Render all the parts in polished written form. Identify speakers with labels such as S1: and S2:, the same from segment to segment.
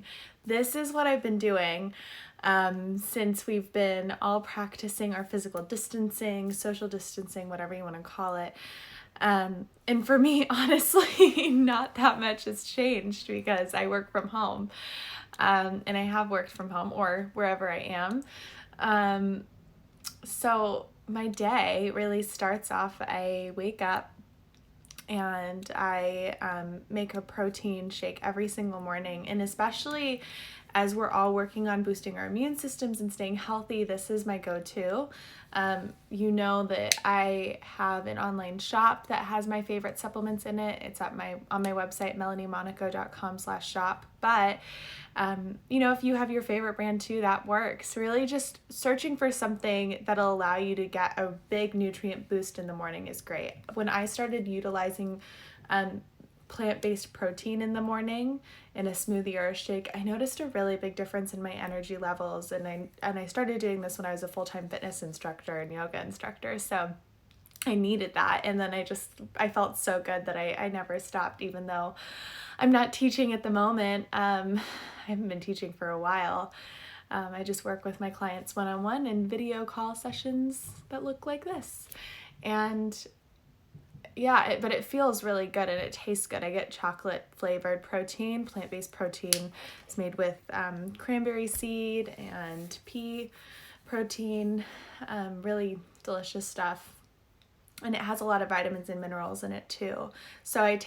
S1: protein. This is what I've been doing since we've been all practicing our physical distancing, social distancing, whatever you want to call it. And for me, honestly, not that much has changed because I work from home. And I have worked from home or wherever I am. So my day really starts off, I wake up and I make a protein shake every single morning. And especially as we're all working on boosting our immune systems and staying healthy, this is my go-to. You know that I have an online shop that has my favorite supplements in it. It's on my website, melaniemonaco.com/shop. But if you have your favorite brand too, that works. Really just searching for something that'll allow you to get a big nutrient boost in the morning is great. When I started utilizing plant-based protein in the morning in a smoothie or a shake, I noticed a really big difference in my energy levels. And I started doing this when I was a full-time fitness instructor and yoga instructor. So I needed that. And then I felt so good that I never stopped, even though I'm not teaching at the moment. I haven't been teaching for a while. I just work with my clients one-on-one in video call sessions that look like this. And yeah, but it feels really good and it tastes good. I get chocolate flavored protein, plant-based protein. It's made with cranberry seed and pea protein, really delicious stuff. And it has a lot of vitamins and minerals in it too. So I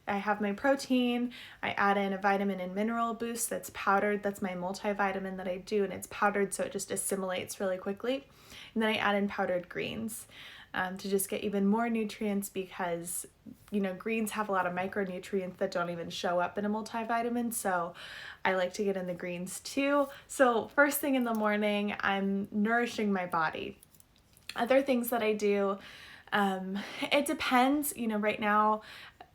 S1: have my protein, I add in a vitamin and mineral boost that's powdered. That's my multivitamin that I do, and it's powdered so it just assimilates really quickly. And then I add in powdered greens to just get even more nutrients because, greens have a lot of micronutrients that don't even show up in a multivitamin. So I like to get in the greens too. So first thing in the morning, I'm nourishing my body. Other things that I do, it depends. Right now,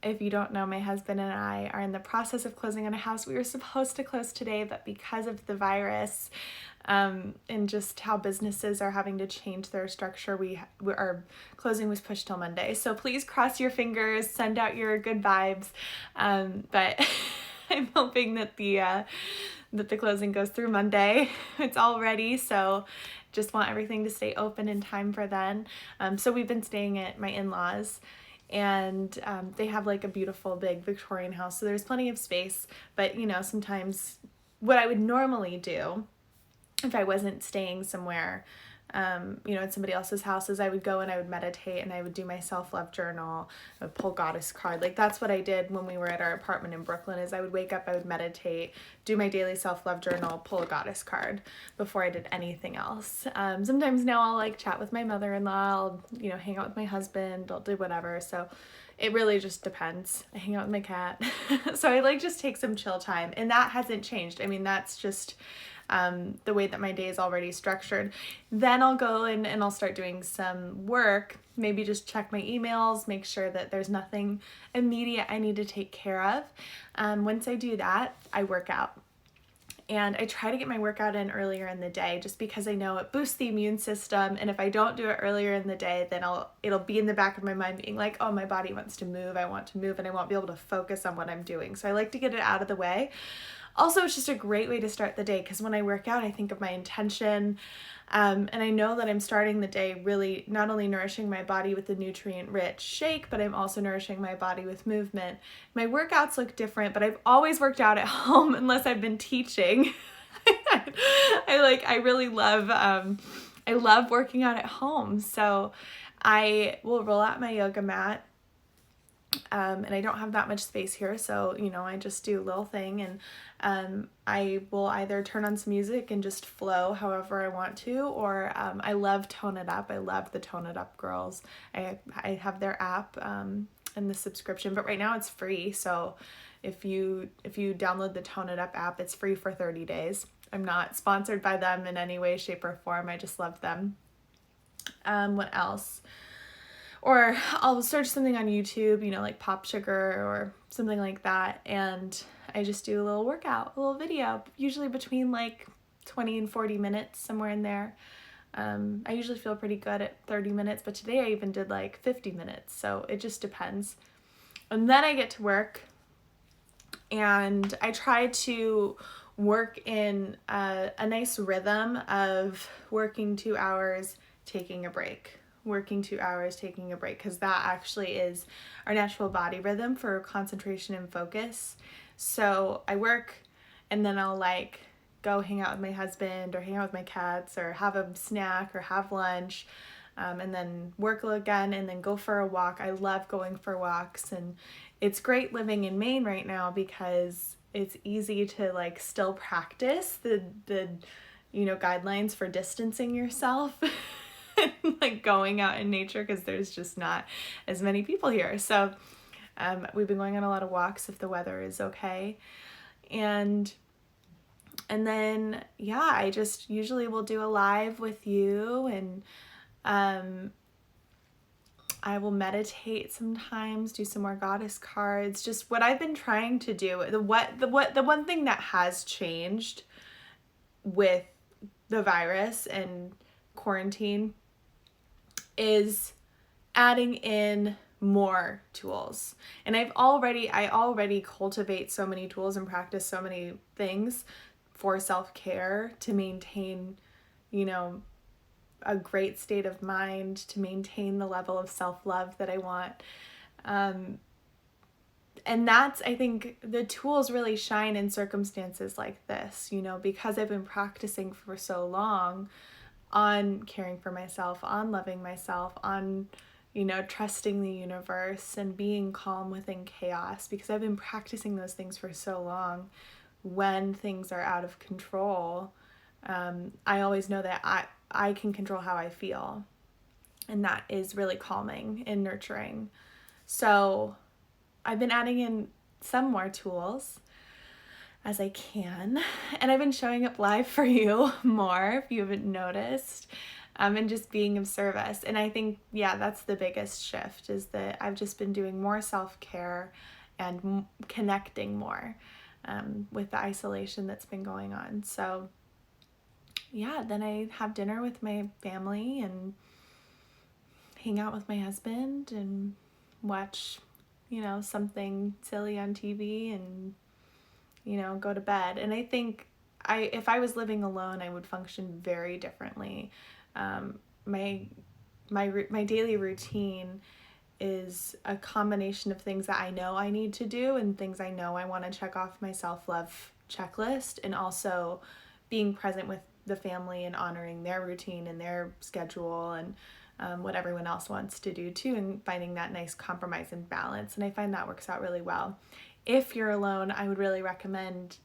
S1: if you don't know, my husband and I are in the process of closing on a house. We were supposed to close today, but because of the virus and just how businesses are having to change their structure, our closing was pushed till Monday. So please cross your fingers, send out your good vibes. But I'm hoping that the closing goes through Monday. It's all ready, so just want everything to stay open in time for then. So we've been staying at my in-laws, and they have like a beautiful big Victorian house, so there's plenty of space. But sometimes what I would normally do if I wasn't staying somewhere at somebody else's house, is I would go and I would meditate and I would do my self-love journal, I would pull goddess card. Like that's what I did when we were at our apartment in Brooklyn, is I would wake up, I would meditate, do my daily self-love journal, pull a goddess card before I did anything else. Sometimes now I'll like chat with my mother-in-law, I'll, hang out with my husband, I'll do whatever. So it really just depends. I hang out with my cat. So I just take some chill time, and that hasn't changed. I mean, that's just the way that my day is already structured. Then I'll go and I'll start doing some work, maybe just check my emails, make sure that there's nothing immediate I need to take care of. Once I do that, I work out. And I try to get my workout in earlier in the day just because I know it boosts the immune system. And if I don't do it earlier in the day, then it'll be in the back of my mind being like, oh, my body wants to move, I want to move, and I won't be able to focus on what I'm doing. So I like to get it out of the way. Also, it's just a great way to start the day because when I work out, I think of my intention, and I know that I'm starting the day really not only nourishing my body with the nutrient-rich shake, but I'm also nourishing my body with movement. My workouts look different, but I've always worked out at home unless I've been teaching. I really love, I love working out at home. So I will roll out my yoga mat. And I don't have that much space here, so I just do a little thing, and I will either turn on some music and just flow however I want to, or I love Tone It Up. I love the Tone It Up girls. I have their app and the subscription, but right now it's free. So if you download the Tone It Up app, it's free for 30 days. I'm not sponsored by them in any way, shape, or form. I just love them. What else? Or I'll search something on YouTube, like Pop Sugar or something like that, and I just do a little workout, a little video, usually between like 20 and 40 minutes, somewhere in there. I usually feel pretty good at 30 minutes, but today I even did like 50 minutes, so it just depends. And then I get to work, and I try to work in a nice rhythm of working 2 hours, taking a break, working 2 hours, taking a break, because that actually is our natural body rhythm for concentration and focus. So I work and then I'll like go hang out with my husband or hang out with my cats or have a snack or have lunch, and then work again and then go for a walk. I love going for walks, and it's great living in Maine right now because it's easy to like still practice the guidelines for distancing yourself like going out in nature because there's just not as many people here. So we've been going on a lot of walks if the weather is okay. And then I just usually will do a live with you, and I will meditate sometimes, do some more goddess cards. Just what I've been trying to do. The one thing that has changed with the virus and quarantine is adding in more tools. And I already cultivate so many tools and practice so many things for self-care to maintain, a great state of mind, to maintain the level of self-love that I want. And that's, I think, the tools really shine in circumstances like this, because I've been practicing for so long on caring for myself, on loving myself, on, trusting the universe and being calm within chaos, because I've been practicing those things for so long. When things are out of control, I always know that I can control how I feel, and that is really calming and nurturing. So I've been adding in some more tools as I can, and I've been showing up live for you more if you haven't noticed, and just being of service. And I think, that's the biggest shift, is that I've just been doing more self-care and connecting more with the isolation that's been going on. So then I have dinner with my family and hang out with my husband and watch, something silly on TV and, go to bed. And I think if I was living alone, I would function very differently. My daily routine is a combination of things that I know I need to do and things I know I want to check off my self-love checklist, and also being present with the family and honoring their routine and their schedule and what everyone else wants to do too, and finding that nice compromise and balance. And I find that works out really well. If you're alone, I would really recommend,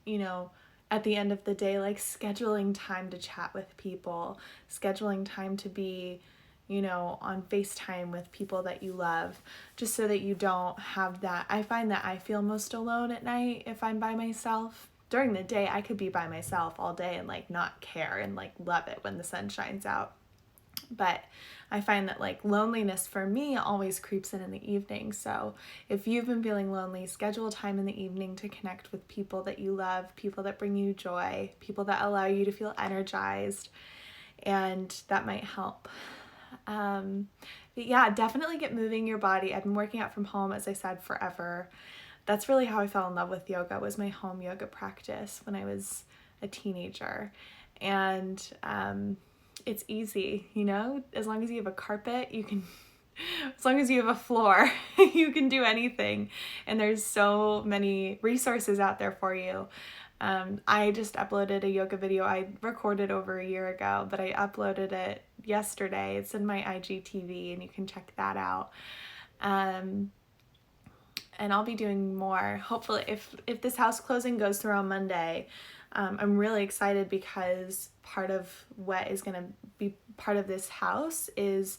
S1: at the end of the day, like scheduling time to chat with people, scheduling time to be, on FaceTime with people that you love, just so that you don't have that. I find that I feel most alone at night if I'm by myself. During the day, I could be by myself all day and like not care and like love it when the sun shines out. But I find that like loneliness for me always creeps in the evening. So if you've been feeling lonely, schedule time in the evening to connect with people that you love, people that bring you joy, people that allow you to feel energized, and that might help. But definitely get moving your body. I've been working out from home, as I said, forever. That's really how I fell in love with yoga, was my home yoga practice when I was a teenager. And it's easy, as long as you have a carpet, you can, as long as you have a floor, you can do anything. And there's so many resources out there for you. I just uploaded a yoga video I recorded over a year ago, but I uploaded it yesterday. It's in my IGTV, and you can check that out. And I'll be doing more. Hopefully, if this house closing goes through on Monday, I'm really excited, because part of what is going to be part of this house is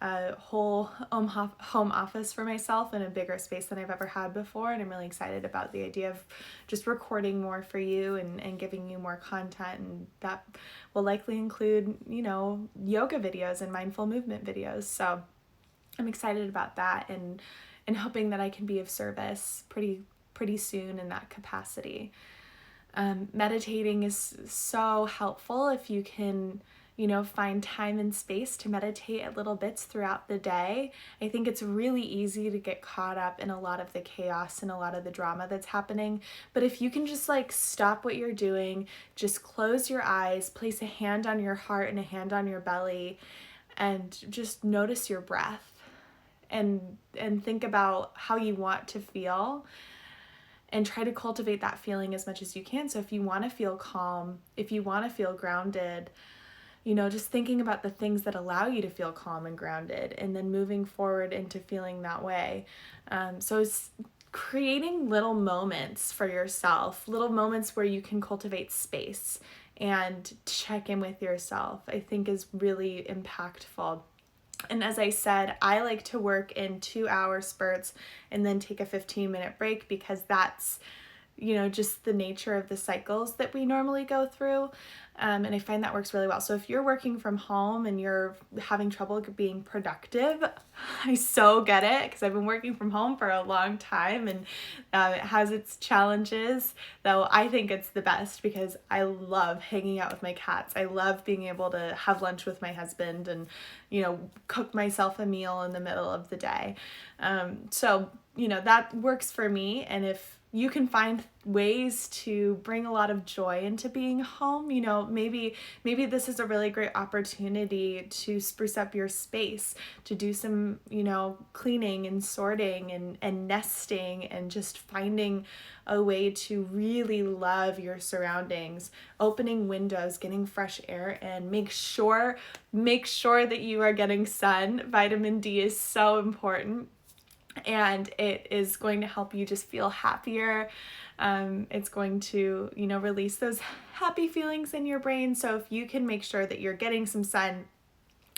S1: a whole home office for myself in a bigger space than I've ever had before. And I'm really excited about the idea of just recording more for you and giving you more content. And that will likely include, yoga videos and mindful movement videos. So I'm excited about that, and hoping that I can be of service pretty soon in that capacity. Meditating is so helpful if you can, find time and space to meditate at little bits throughout the day. I think it's really easy to get caught up in a lot of the chaos and a lot of the drama that's happening. But if you can just like stop what you're doing, just close your eyes, place a hand on your heart and a hand on your belly, and just notice your breath and think about how you want to feel, and try to cultivate that feeling as much as you can. So if you want to feel calm, if you want to feel grounded, just thinking about the things that allow you to feel calm and grounded, and then moving forward into feeling that way. So it's creating little moments for yourself, little moments where you can cultivate space and check in with yourself, I think is really impactful. And as I said, I like to work in 2-hour spurts and then take a 15-minute break, because that's just the nature of the cycles that we normally go through. And I find that works really well. So if you're working from home and you're having trouble being productive, I so get it, because I've been working from home for a long time, and it has its challenges, though I think it's the best because I love hanging out with my cats. I love being able to have lunch with my husband and, cook myself a meal in the middle of the day. So that works for me. And if you can find ways to bring a lot of joy into being home, maybe this is a really great opportunity to spruce up your space, to do some, cleaning and sorting and nesting, and just finding a way to really love your surroundings, opening windows, getting fresh air, and make sure that you are getting sun. Vitamin D is so important. And it is going to help you just feel happier. It's going to, release those happy feelings in your brain. So if you can make sure that you're getting some sun,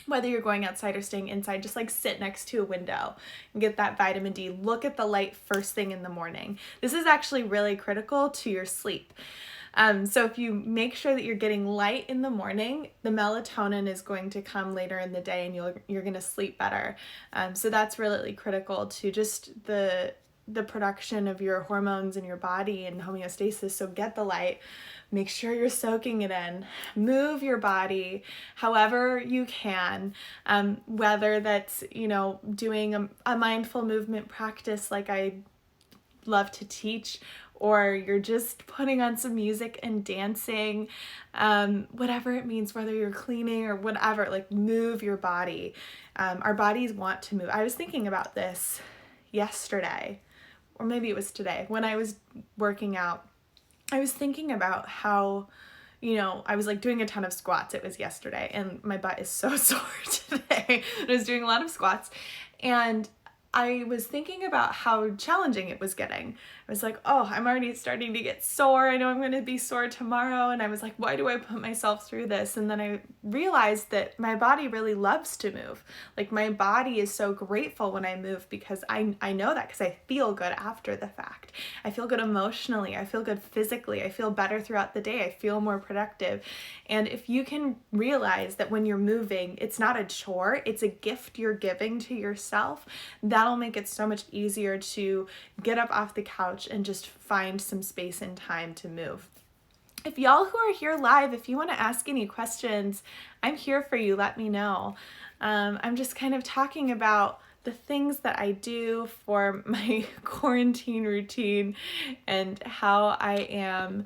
S1: whether you're going outside or staying inside, just like sit next to a window and get that vitamin D. Look at the light first thing in the morning. This is actually really critical to your sleep. So if you make sure that you're getting light in the morning, the melatonin is going to come later in the day, and you're going to sleep better. So that's really critical to just the production of your hormones in your body and homeostasis. So get the light, make sure you're soaking it in, move your body however you can, whether that's, doing a mindful movement practice like I love to teach, or you're just putting on some music and dancing, whatever it means, whether you're cleaning or whatever, like move your body. Our bodies want to move. I was thinking about this yesterday, or maybe it was today, when I was working out. I was thinking about how, I was like doing a ton of squats. It was yesterday, and my butt is so sore today. I was doing a lot of squats, and I was thinking about how challenging it was getting. I was like, oh, I'm already starting to get sore. I know I'm going to be sore tomorrow. And I was like, why do I put myself through this? And then I realized that my body really loves to move. Like, my body is so grateful when I move, because I know that, because I feel good after the fact. I feel good emotionally. I feel good physically. I feel better throughout the day. I feel more productive. And if you can realize that when you're moving, it's not a chore, it's a gift you're giving to yourself, that'll make it so much easier to get up off the couch and just find some space and time to move. If y'all who are here live, if you want to ask any questions, I'm here for you. Let me know. I'm just kind of talking about the things that I do for my quarantine routine and how I am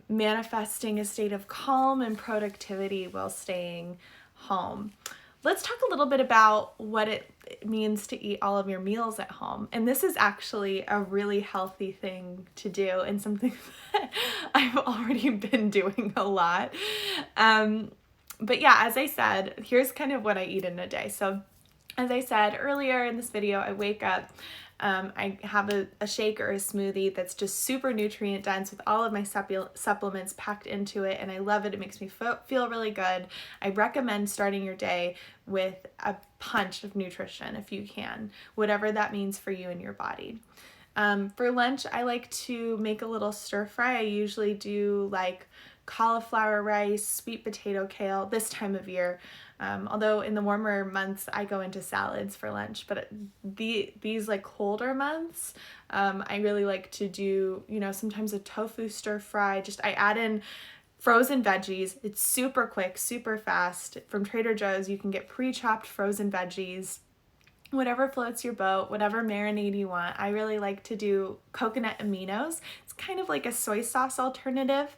S1: manifesting a state of calm and productivity while staying home. Let's talk a little bit about what it means to eat all of your meals at home. And this is actually a really healthy thing to do, and something that I've already been doing a lot. But yeah, as I said, here's kind of what I eat in a day. So as I said earlier in this video, I wake up, I have a shake or a smoothie that's just super nutrient dense with all of my supplements packed into it, and I love it. It makes me feel really good. I recommend starting your day with a punch of nutrition if you can, whatever that means for you and your body. For lunch, I like to make a little stir fry. I usually do like cauliflower rice, sweet potato, kale this time of year. Although in the warmer months, I go into salads for lunch, but these like colder months, I really like to do, sometimes a tofu stir fry. I add in frozen veggies. It's super quick, super fast. From Trader Joe's, you can get pre-chopped frozen veggies, whatever floats your boat, whatever marinade you want. I really like to do coconut aminos. It's kind of like a soy sauce alternative.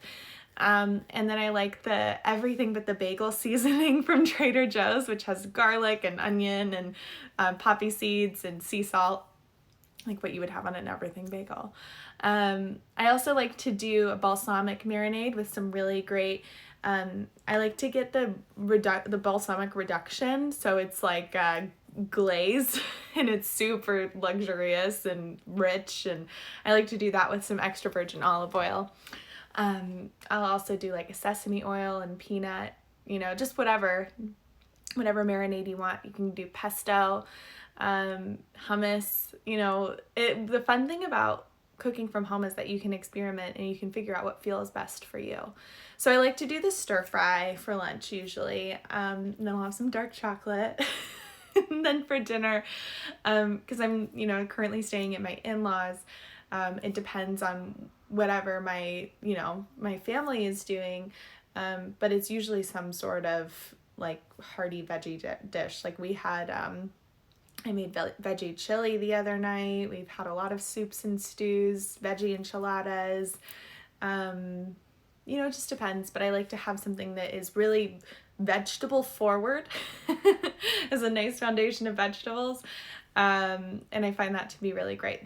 S1: And then I like the everything but the bagel seasoning from Trader Joe's, which has garlic and onion and poppy seeds and sea salt, like what you would have on an everything bagel. I also like to do a balsamic marinade with some really great, I like to get the balsamic reduction, so it's like glaze and it's super luxurious and rich, and I like to do that with some extra virgin olive oil. I'll also do like a sesame oil and peanut, just whatever marinade you want. You can do pesto, hummus. The fun thing about cooking from home is that you can experiment and you can figure out what feels best for you. So I like to do the stir fry for lunch usually, and then I'll have some dark chocolate. And then for dinner, because I'm currently staying at my in-laws, it depends on whatever my family is doing, but it's usually some sort of like hearty veggie dish. Like we had I made veggie chili the other night. We've had a lot of soups and stews, veggie enchiladas. It just depends, but I like to have something that is really vegetable forward as a nice foundation of vegetables. And I find that to be really great.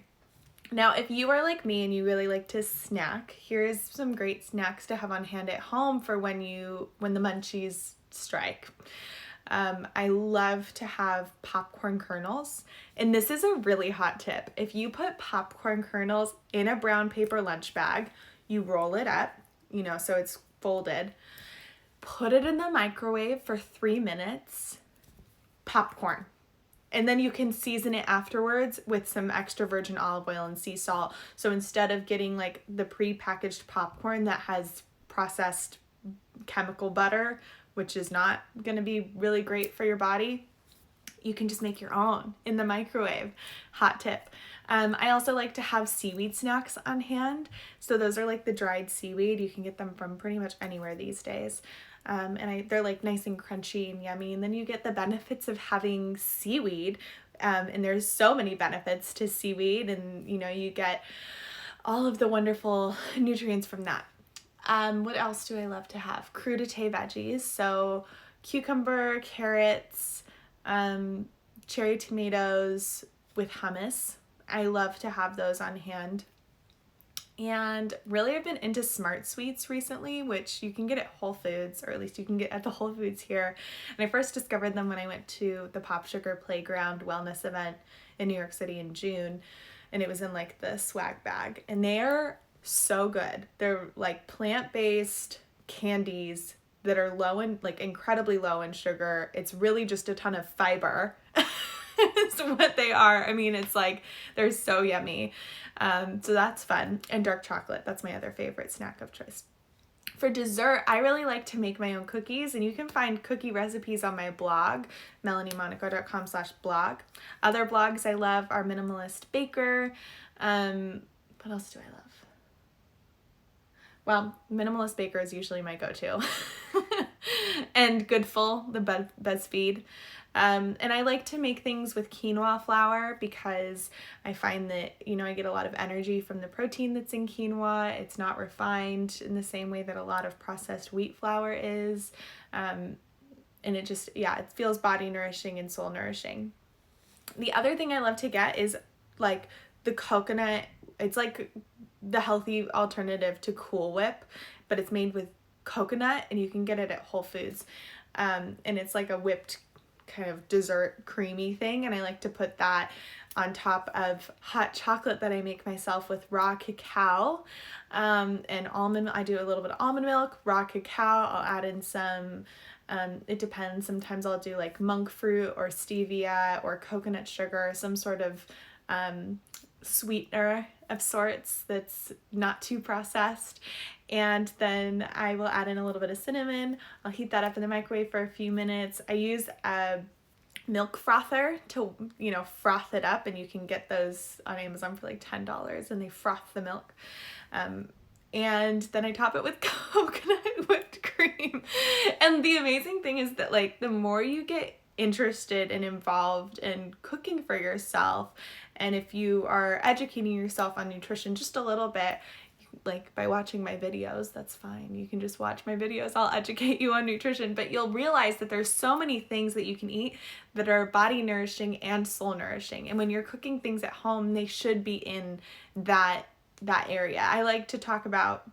S1: Now, if you are like me and you really like to snack, here's some great snacks to have on hand at home for when the munchies strike. I love to have popcorn kernels, and this is a really hot tip. If you put popcorn kernels in a brown paper lunch bag, you roll it up, so it's folded, put it in the microwave for 3 minutes, popcorn. And then you can season it afterwards with some extra virgin olive oil and sea salt. So instead of getting like the pre-packaged popcorn that has processed chemical butter, which is not going to be really great for your body, you can just make your own in the microwave. Hot tip. I also like to have seaweed snacks on hand. So those are like the dried seaweed. You can get them from pretty much anywhere these days. They're like nice and crunchy and yummy. And then you get the benefits of having seaweed. And there's so many benefits to seaweed, and you get all of the wonderful nutrients from that. What else do I love to have? Crudité veggies. So cucumber, carrots, cherry tomatoes with hummus. I love to have those on hand. And really I've been into Smart Sweets recently, which you can get at Whole Foods, or at least you can get at the Whole Foods here. And I first discovered them when I went to the Pop Sugar Playground wellness event in New York City in June. And it was in like the swag bag. And they are so good. They're like plant-based candies that are incredibly low in sugar. It's really just a ton of fiber. It's what they are. I mean, it's like, they're so yummy. So that's fun. And dark chocolate, that's my other favorite snack of choice. For dessert, I really like to make my own cookies, and you can find cookie recipes on my blog, melaniemonaco.com/blog. Other blogs I love are Minimalist Baker. What else do I love? Well, Minimalist Baker is usually my go-to. And Goodful, the BuzzFeed. And I like to make things with quinoa flour because I find that, I get a lot of energy from the protein that's in quinoa. It's not refined in the same way that a lot of processed wheat flour is. And it just, it feels body nourishing and soul nourishing. The other thing I love to get is like the coconut. It's like the healthy alternative to Cool Whip, but it's made with coconut, and you can get it at Whole Foods. And it's like a whipped kind of dessert creamy thing, and I like to put that on top of hot chocolate that I make myself with raw cacao and almond. I do a little bit of almond milk, raw cacao. I'll add in some it depends. Sometimes I'll do like monk fruit or stevia or coconut sugar, some sort of sweetener of sorts that's not too processed. And then I will add in a little bit of cinnamon. I'll heat that up in the microwave for a few minutes. I use a milk frother to, froth it up, and you can get those on Amazon for like $10, and they froth the milk. and then I top it with coconut whipped cream. And the amazing thing is that like the more you get interested and involved in cooking for yourself, and if you are educating yourself on nutrition just a little bit, like by watching my videos, that's fine. You can just watch my videos. I'll educate you on nutrition, but you'll realize that there's so many things that you can eat that are body nourishing and soul nourishing. And when you're cooking things at home, they should be in that area. I like to talk about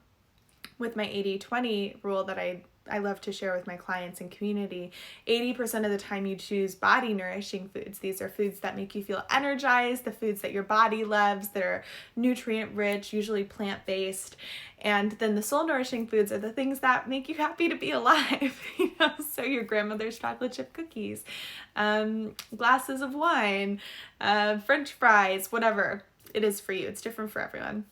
S1: with my 80-20 rule that I love to share with my clients and community. 80% of the time you choose body nourishing foods. These are foods that make you feel energized, the foods that your body loves, they're nutrient rich, usually plant-based. And then the soul nourishing foods are the things that make you happy to be alive. So your grandmother's chocolate chip cookies, glasses of wine, French fries, whatever it is for you. It's different for everyone.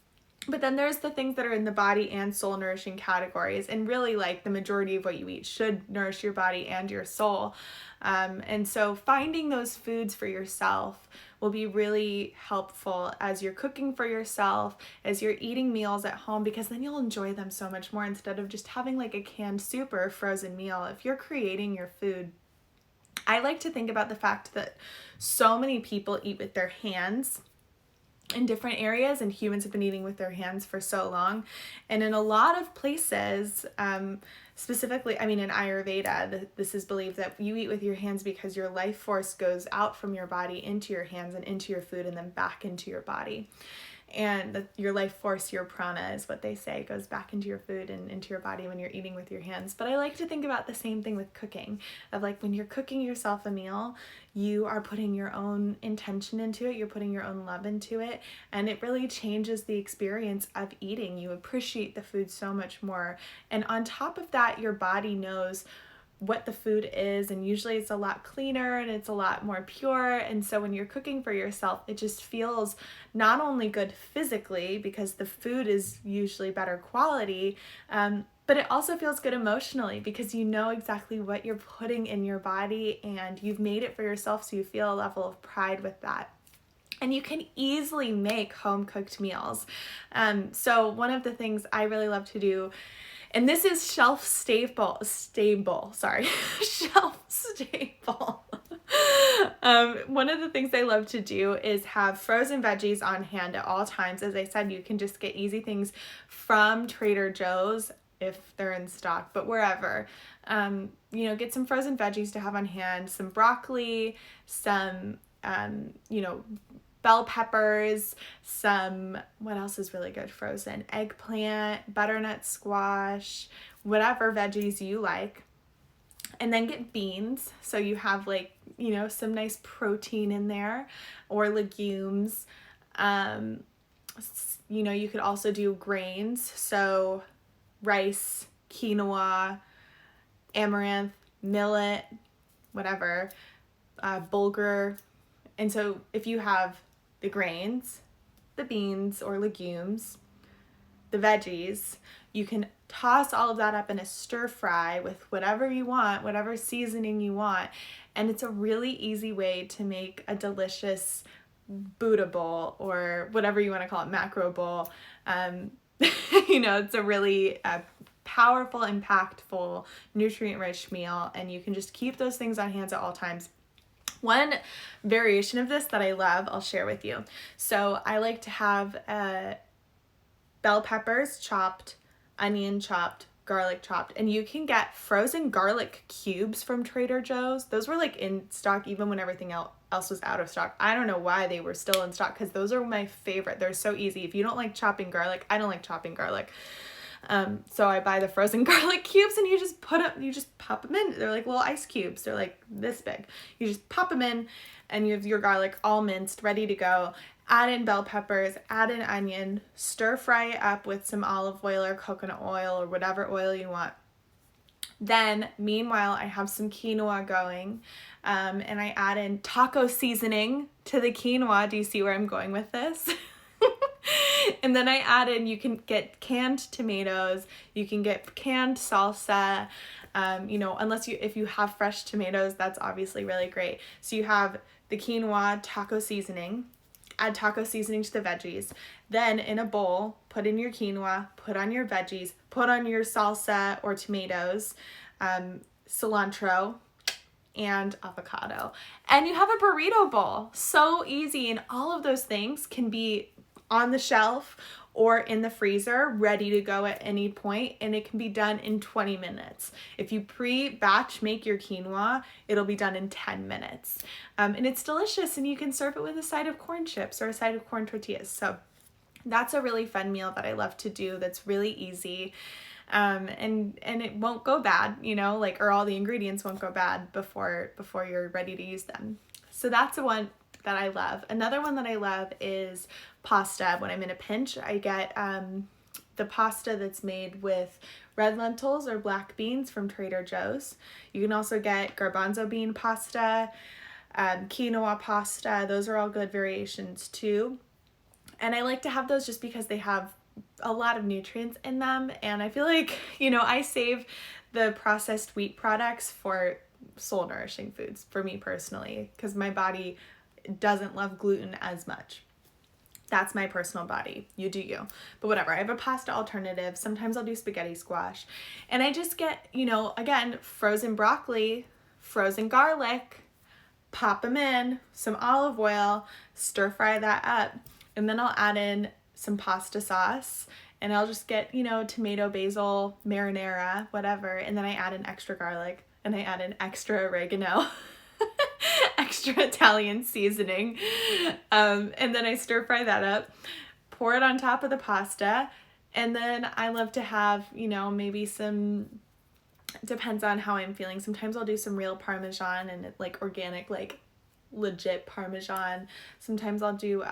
S1: But then there's the things that are in the body and soul nourishing categories, and really like the majority of what you eat should nourish your body and your soul. And so finding those foods for yourself will be really helpful as you're cooking for yourself, as you're eating meals at home, because then you'll enjoy them so much more instead of just having like a canned soup or a frozen meal. If you're creating your food, I like to think about the fact that so many people eat with their hands in different areas, and humans have been eating with their hands for so long. And in a lot of places, specifically, I mean, in Ayurveda, this is believed that you eat with your hands because your life force goes out from your body into your hands and into your food and then back into your body. And your life force, your prana is what they say, goes back into your food and into your body when you're eating with your hands. But I like to think about the same thing with cooking, of like when you're cooking yourself a meal, you are putting your own intention into it, you're putting your own love into it, and it really changes the experience of eating. You appreciate the food so much more. And on top of that, your body knows what the food is, and usually it's a lot cleaner and it's a lot more pure. And so when you're cooking for yourself, it just feels not only good physically because the food is usually better quality, but it also feels good emotionally because you know exactly what you're putting in your body and you've made it for yourself, so you feel a level of pride with that. And you can easily make home-cooked meals. So one of the things I really love to do, and this is shelf stable. One of the things I love to do is have frozen veggies on hand at all times. As I said, you can just get easy things from Trader Joe's if they're in stock, but wherever. Get some frozen veggies to have on hand, some broccoli, some, bell peppers, what else is really good frozen? Eggplant, butternut squash, whatever veggies you like. And then get beans, so you have some nice protein in there, or legumes. You could also do grains, so rice, quinoa, amaranth, millet, whatever, bulgur. And so if you have the grains, the beans or legumes, the veggies, you can toss all of that up in a stir fry with whatever you want, whatever seasoning you want. And it's a really easy way to make a delicious Buddha bowl, or whatever you want to call it, macro bowl. It's a really powerful, impactful, nutrient-rich meal, and you can just keep those things on hand at all times. One variation of this that I love, I'll share with you. So I like to have bell peppers chopped, onion chopped, garlic chopped, and you can get frozen garlic cubes from Trader Joe's. Those were in stock even when everything else was out of stock. I don't know why they were still in stock, because those are my favorite. They're so easy. If you don't like chopping garlic, I don't like chopping garlic. So I buy the frozen garlic cubes, and you just pop them in. They're like little ice cubes. They're like this big. You just pop them in, and you have your garlic all minced, ready to go. Add in bell peppers, add in onion, stir fry it up with some olive oil or coconut oil or whatever oil you want. Then, meanwhile, I have some quinoa going, and I add in taco seasoning to the quinoa. Do you see where I'm going with this? And then I add in, you can get canned tomatoes, you can get canned salsa, if you have fresh tomatoes, that's obviously really great. So you have the quinoa, taco seasoning, add taco seasoning to the veggies. Then in a bowl, put in your quinoa, put on your veggies, put on your salsa or tomatoes, cilantro, and avocado. And you have a burrito bowl. So easy. And all of those things can be on the shelf or in the freezer, ready to go at any point, and it can be done in 20 minutes. If you pre-batch make your quinoa, it'll be done in 10 minutes. And it's delicious, and you can serve it with a side of corn chips or a side of corn tortillas. So that's a really fun meal that I love to do that's really easy. And it won't go bad, you know, like, or all the ingredients won't go bad before you're ready to use them. So that's the one that I love. Another one that I love is pasta. When I'm in a pinch, I get the pasta that's made with red lentils or black beans from Trader Joe's. You can also get garbanzo bean pasta, quinoa pasta. Those are all good variations too. And I like to have those just because they have a lot of nutrients in them. And I feel like, you know, I save the processed wheat products for soul nourishing foods for me personally, because my body doesn't love gluten as much. That's my personal body. You do you. But whatever. I have a pasta alternative. Sometimes I'll do spaghetti squash. And I just get, you know, again, frozen broccoli, frozen garlic, pop them in, some olive oil, stir fry that up. And then I'll add in some pasta sauce, and I'll just get, you know, tomato, basil, marinara, whatever. And then I add in extra garlic, and I add in extra oregano, extra Italian seasoning. And then I stir fry that up, pour it on top of the pasta. And then I love to have, you know, maybe some, depends on how I'm feeling. Sometimes I'll do some real Parmesan and like organic, like legit Parmesan. Sometimes I'll do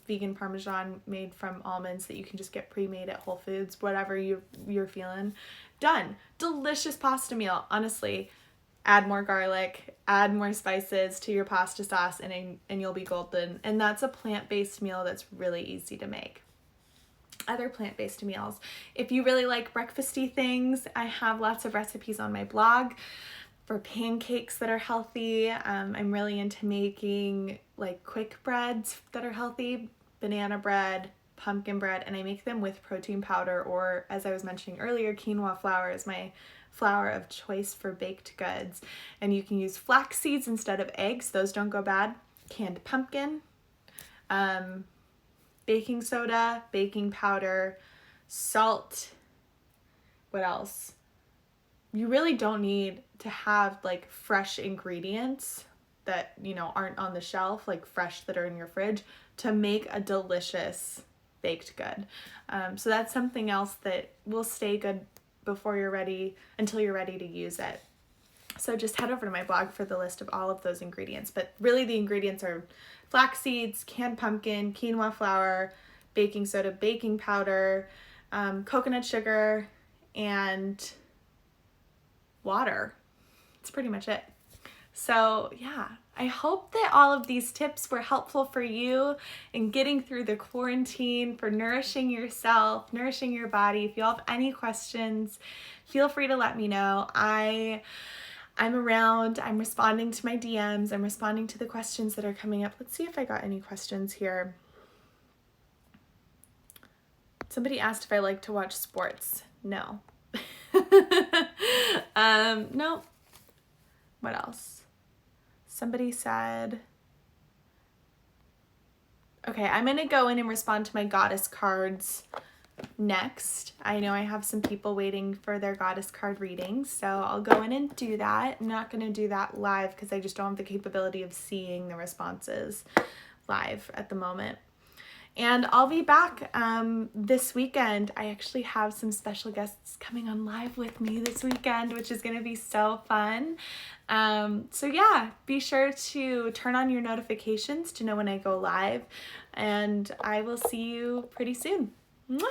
S1: vegan Parmesan made from almonds that you can just get pre-made at Whole Foods, whatever you're feeling. Done. Delicious pasta meal. Honestly, add more garlic, add more spices to your pasta sauce, and you'll be golden. And that's a plant-based meal that's really easy to make. Other plant-based meals. If you really like breakfasty things, I have lots of recipes on my blog for pancakes that are healthy. I'm really into making like quick breads that are healthy, banana bread, pumpkin bread, and I make them with protein powder, or as I was mentioning earlier, quinoa flour is my flour of choice for baked goods. And you can use flax seeds instead of eggs. Those don't go bad. Canned pumpkin, baking soda, baking powder, salt. What else? You really don't need to have like fresh ingredients that, you know, aren't on the shelf, like fresh that are in your fridge, to make a delicious baked good. So that's something else that will stay good before you're ready, until you're ready to use it. So just head over to my blog for the list of all of those ingredients. But really the ingredients are flax seeds, canned pumpkin, quinoa flour, baking soda, baking powder, coconut sugar, and water. That's pretty much it. So yeah, I hope that all of these tips were helpful for you in getting through the quarantine, for nourishing yourself, nourishing your body. If you all have any questions, feel free to let me know. I'm around. I'm responding to my DMs. I'm responding to the questions that are coming up. Let's see if I got any questions here. Somebody asked if I like to watch sports. No. No. What else? Somebody said, okay, I'm going to go in and respond to my goddess cards next. I know I have some people waiting for their goddess card readings, so I'll go in and do that. I'm not going to do that live because I just don't have the capability of seeing the responses live at the moment. And I'll be back this weekend. I actually have some special guests coming on live with me this weekend, which is going to be so fun. So yeah, be sure to turn on your notifications to know when I go live, and I will see you pretty soon. Mwah!